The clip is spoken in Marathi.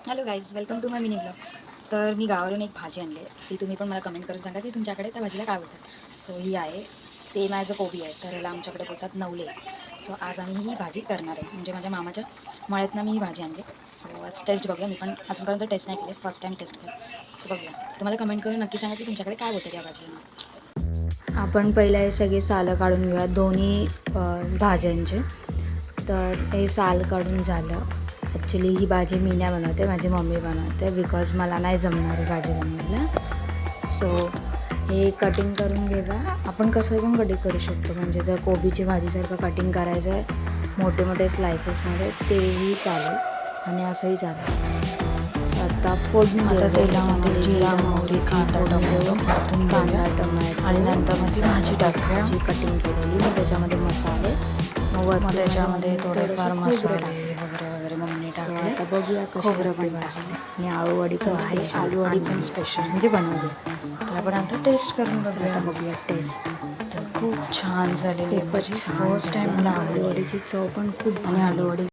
Hello guys, welcome to my mini blog. तर मी गावावरून एक भाजी आणली आहे. ती तुम्ही पण मला कमेंट करून सांगा की तुमच्याकडे त्या भाजीला काय बोलतात. सो ही आहे सेम ॲज अ कोबी आहे, तर याला आमच्याकडे बोलतात नवले. सो आज आम्ही ही भाजी करणार आहे, म्हणजे माझ्या मामाच्या मळ्यातनं मी ही भाजी आणली. सो आज टेस्ट बघूया. मी पण अजूनपर्यंत टेस्ट नाही केली, फर्स्ट टाईम टेस्ट केली. सो बघूया. तुम्हाला कमेंट करून नक्की सांगा की तुमच्याकडे काय बोलतात या भाजीला. आपण पहिला हे सगळे सालं काढून घेऊया दोन्ही भाज्यांचे. तर हे साल काढून झालं. ॲक्च्युली ही भाजी मी नाही बनवते, माझी मम्मी बनवते, बिकॉज मला नाही जमणार ही भाजी बनवायला. सो हे कटिंग करून घेऊया. आपण कसं पण कटिंग करू शकतो, म्हणजे जर कोबीची भाजीसारखं कटिंग करायचं आहे मोठे मोठे स्लायसेसमध्ये तेही चालेल आणि असंही चालेल. सो आता फोडणी देऊ. तेलामध्ये जिरा मोहरीची फोडणी देऊन कांदा टोमॅटो आणि नंतर मग ती भाजी टाकूया, भाजी कटिंग केलेली. मग त्याच्यामध्ये मसाले, मग त्याच्यामध्ये थोडेफार मसाले वगैरे वगैरे मम्मी टाकले. आता बघूया खोबरं पण भाजी आणि आळूवडी पण स्पेशल. आळूवडी पण स्पेशल म्हणजे बनवली. तर आपण आता टेस्ट करून बघूया. आता बघूया टेस्ट. तर खूप छान झालेली आहे भाजी. फर्स्ट टाईम मला आळूवडीची चव पण खूप भारी. आळूवडी